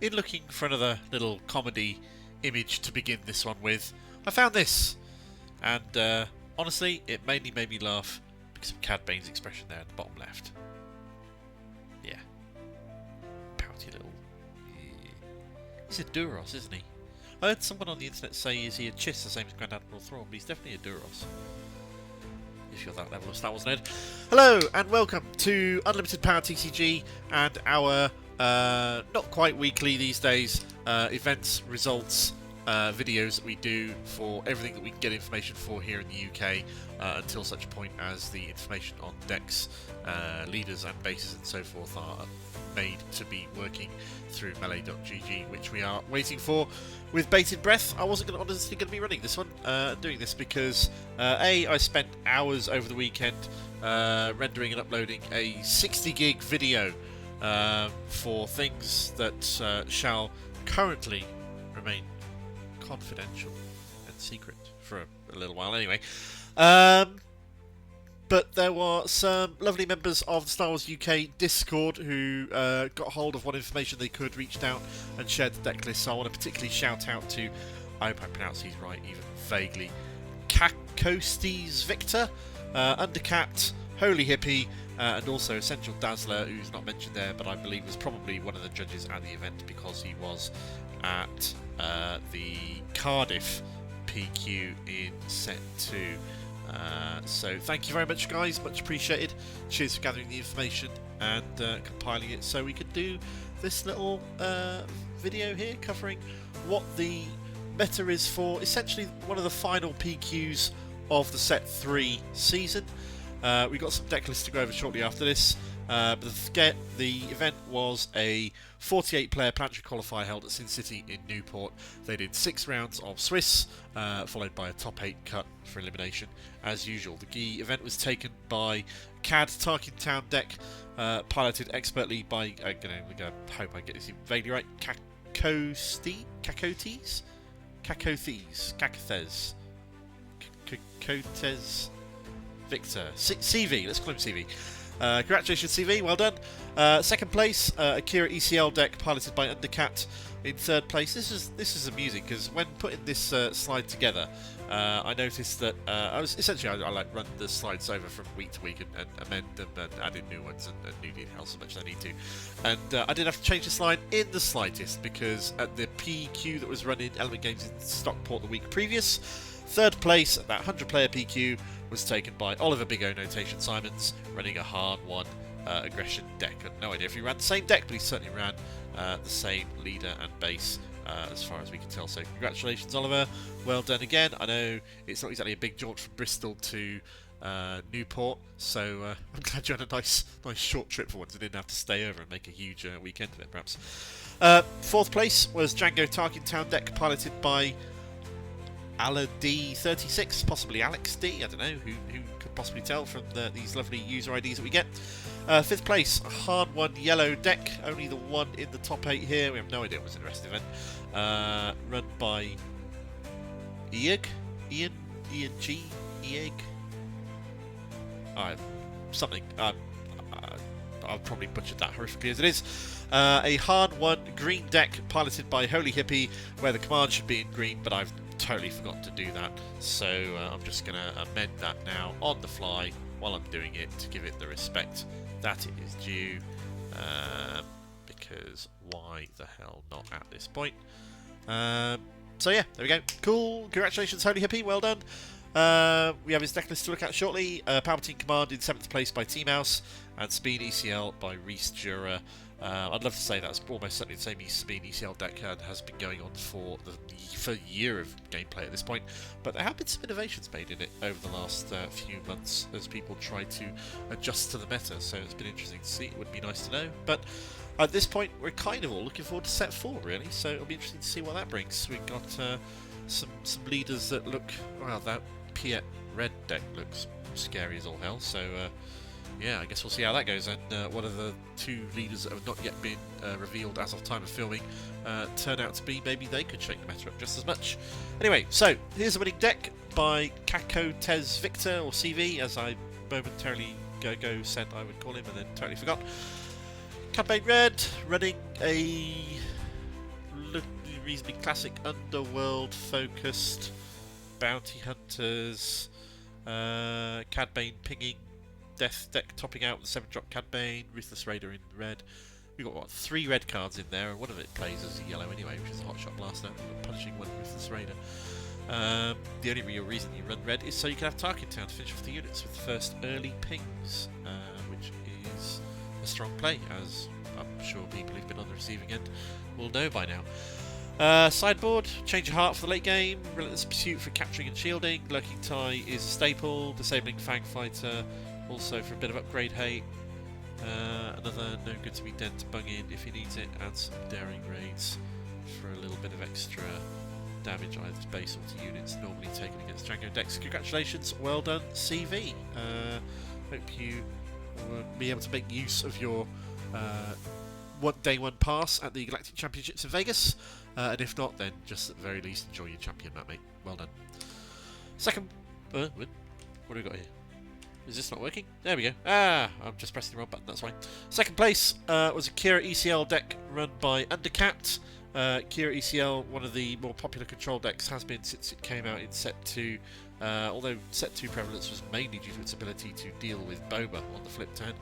in looking for another little comedy image to begin this one with, I found this, and honestly, it mainly made me laugh because of Cad Bane's expression there at the bottom left. Yeah, pouty little. He's a Duros, isn't he? I heard someone on the internet say, is he a Chiss, the same as Grand Admiral Thrawn, but he's definitely a Duros. If you're that level of Star Wars nerd. Hello, and welcome to Unlimited Power TCG and our, not quite weekly these days, events, results, videos that we do for everything that we can get information for here in the UK until such point as the information on decks, leaders and bases and so forth are made to be working through melee.gg, which we are waiting for with bated breath. I wasn't honestly going to be running this one, doing this because I spent hours over the weekend rendering and uploading a 60 gig video for things that shall currently remain confidential and secret for a little while anyway. But there were some lovely members of the Star Wars UK Discord who got hold of what information they could, reached out and shared the deck list. So I want to particularly shout out to, I hope I pronounce these right even vaguely, Kakostes Victor, Undercapped, Holy Hippie, and also Essential Dazzler, who's not mentioned there, but I believe was probably one of the judges at the event because he was at the Cardiff PQ in set 2. So thank you very much, guys, much appreciated. Cheers for gathering the information and compiling it so we could do this little video here covering what the meta is for essentially one of the final PQs of the set 3 season. We've got some deck lists to go over shortly after this. But don't forget, the event was a 48-player Planetary Qualifier held at Sin City in Newport. They did 6 rounds of Swiss, followed by a top 8 cut for elimination, as usual. The event was taken by Cad Tarkin Town deck, piloted expertly by, I hope I get this vaguely right, Kakothes Victor, CV, let's call him CV. Congratulations, CV, well done. Second place, Akira ECL deck piloted by Undercat. In third place, this is amusing because when putting this slide together, I noticed that I like run the slides over from week to week and amend them and add in new ones and new details so much as I need to. And I did have to change the slide in the slightest because at the PQ that was run in Element Games in Stockport the week previous, third place at that 100-player PQ was taken by Oliver Big O Notation Simons, running a hard one aggression deck. I had no idea if he ran the same deck, but he certainly ran the same leader and base as far as we can tell. So congratulations, Oliver. Well done again. I know it's not exactly a big jaunt from Bristol to Newport, so I'm glad you had a nice short trip for once and didn't have to stay over and make a huge weekend of it, perhaps. Fourth place was Django Tarkin Town deck, piloted by Ala D36, possibly Alex D. I don't know who could possibly tell from these lovely user IDs that we get. Fifth place, a hard one yellow deck, only the one in the top 8 here. We have no idea what was in the rest of the event. Run by Ian G. Something. I've probably butchered that horrifically as it is. A hard one green deck piloted by Holy Hippie, where the command should be in green, but I've totally forgot to do that, so I'm just going to amend that now on the fly while I'm doing it to give it the respect that it is due, because why the hell not at this point. So yeah, there we go. Cool, congratulations Holy Hippie, well done. We have his deck list to look at shortly. Palpatine Command in 7th place by T-Mouse, and Speed ECL by Reese Jura. I'd love to say that's almost certainly the same Speed ECL deck has been going on for a year of gameplay at this point, but there have been some innovations made in it over the last few months as people try to adjust to the meta, so it's been interesting to see. It would be nice to know, but at this point we're kind of all looking forward to set 4 really, so it'll be interesting to see what that brings. We've got some leaders that look, well, that Piet red deck looks scary as all hell, so yeah, I guess we'll see how that goes, and what are the 2 leaders that have not yet been revealed as of time of filming turn out to be. Maybe they could shake the meta up just as much. Anyway, so here's a winning deck by Kakothes Victor, or CV, as I momentarily ago said I would call him and then totally forgot. Campaign Red, running a reasonably classic underworld focused bounty hunters, Cad Bane pinging, Death deck topping out with the 7-drop Cad Bane, Ruthless Raider in red. We've got, what, 3 red cards in there, and one of it plays as a yellow anyway, which is a Hotshot Blaster, punishing one Ruthless Raider. The only real reason you run red is so you can have Tarkin Town to finish off the units with the first early pings, which is a strong play, as I'm sure people who've been on the receiving end will know by now. Sideboard, Change of Heart for the late game, Relentless Pursuit for capturing and shielding, Lurking Tie is a staple, Disabling Fang Fighter also for a bit of upgrade hate, another No Good to Be Dead to bung in if he needs it, and some Daring Raids for a little bit of extra damage either to base or to units normally taken against Django decks. Congratulations, well done CV. Hope you will be able to make use of your day one pass at the Galactic Championships in Vegas, and if not, then just at the very least enjoy your champion map, mate. Well done. Second, what do we got here? Is this not working? There we go. I'm just pressing the wrong button, that's why. Second place was a Kira ECL deck run by Undercat. Kira ECL, one of the more popular control decks, has been since it came out in Set 2, although Set 2 prevalence was mainly due to its ability to deal with Boba on the flip turn.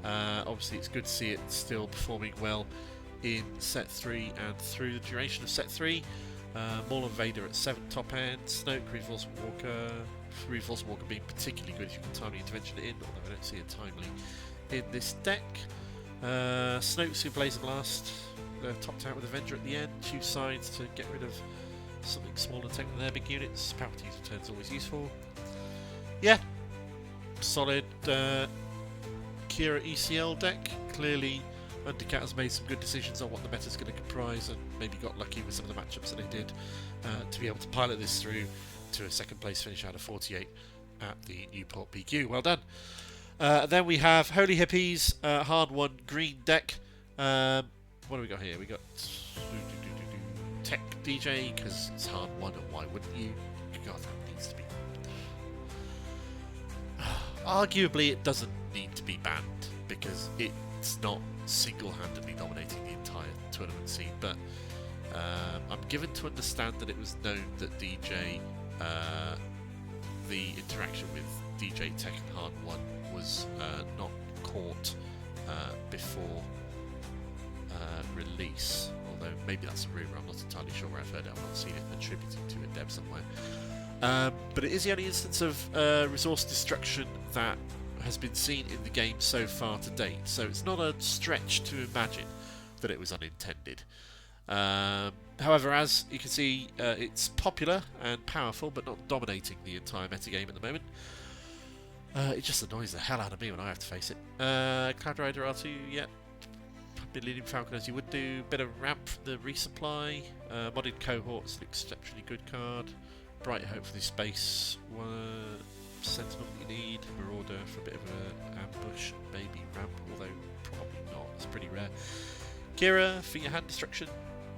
Obviously it's good to see it still performing well in Set 3 and through the duration of Set 3. Maul and Vader at 7 top end, Snoke, Reinforcement Walker being particularly good if you can timely intervention it in, although I don't see it timely in this deck. Snoke, Super Laser Blast, topped out with Avenger at the end, choose sides to get rid of something small and take them their big units. Palpatine's return is always useful. Yeah, solid Kira ECL deck. Clearly Undercat has made some good decisions on what the meta is going to comprise, and maybe got lucky with some of the matchups that they did to be able to pilot this through to a second place finish out of 48 at the Newport PQ. Well done. Then we have Holy Hippies, hard won green deck. What do we got here? We got Tech DJ, because it's hard won, and why wouldn't you? God, that needs to be... Arguably, it doesn't need to be banned, because it's not single-handedly dominating the entire tournament scene, but I'm given to understand that it was known that DJ, the interaction with DJ Tech and Hard 1 was not caught before release, although maybe that's a rumour, I'm not entirely sure where I've heard it, I've not seen it attributed to a dev somewhere. But it is the only instance of resource destruction that has been seen in the game so far to date, so it's not a stretch to imagine that it was unintended. However, as you can see, it's popular and powerful, but not dominating the entire metagame at the moment. It just annoys the hell out of me when I have to face it. Cloud Rider R2, yeah. Leading Falcon as you would do. Bit of ramp for the resupply. Modded Cohort's an exceptionally good card. Bright Hope for the space. Sentinel that you need. Marauder for a bit of an ambush. Maybe ramp, although probably not. It's pretty rare. Kira for your hand destruction.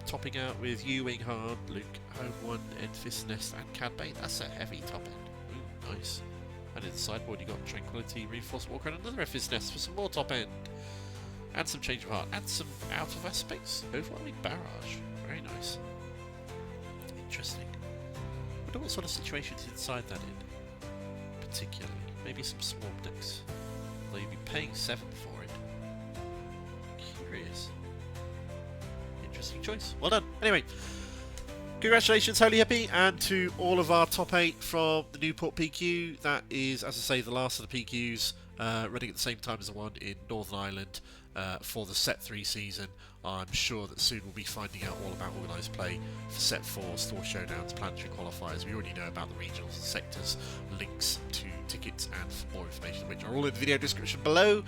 Topping out with U-Wing Hard, Luke, Home 1, Enfist Nest, and Cad Bane. That's a heavy top end. Ooh, nice. And in the sideboard you got Tranquility, Reinforced Walker, and another Enfist Nest for some more top end. And some Change of Heart, and some out of aspects. Overwhelming Barrage. Very nice. Interesting. I wonder what sort of situations inside that in. Particularly. Maybe some Swarm decks. Although you'd be paying 7 for it. Curious. Interesting choice. Well done. Anyway. Congratulations, Holy Hippie, and to all of our top 8 from the Newport PQ. That is, as I say, the last of the PQs. Running at the same time as the one in Northern Ireland for the Set 3 season. I'm sure that soon we'll be finding out all about organised play for Set 4, Store Showdowns, Planetary Qualifiers. We already know about the regionals and sectors, links to tickets and more information, which are all in the video description below.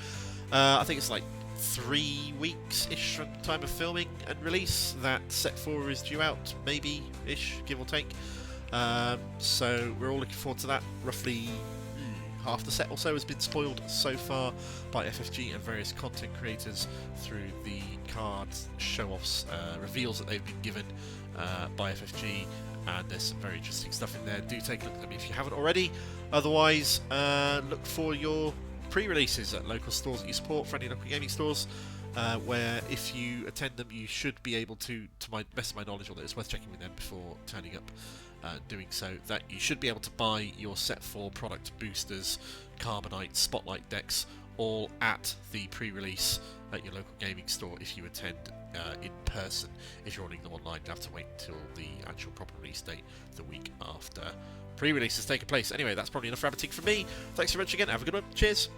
I think it's like 3 weeks-ish from the time of filming and release that Set 4 is due out, maybe-ish, give or take. So we're all looking forward to that. Roughly half the set or so has been spoiled so far by FFG and various content creators through the cards, show-offs, reveals that they've been given by FFG, and there's some very interesting stuff in there. Do take a look at them if you haven't already. Otherwise, look for your pre-releases at local stores that you support, friendly local gaming stores. where if you attend them, you should be able to my best of my knowledge, although it's worth checking with them before turning up, doing so, that you should be able to buy your set 4 product boosters, Carbonite, Spotlight decks, all at the pre-release at your local gaming store if you attend in person. If you're ordering them online, you have to wait until the actual proper release date the week after pre-release has taken place. Anyway, that's probably enough rabbiting from me. Thanks very much again. Have a good one. Cheers.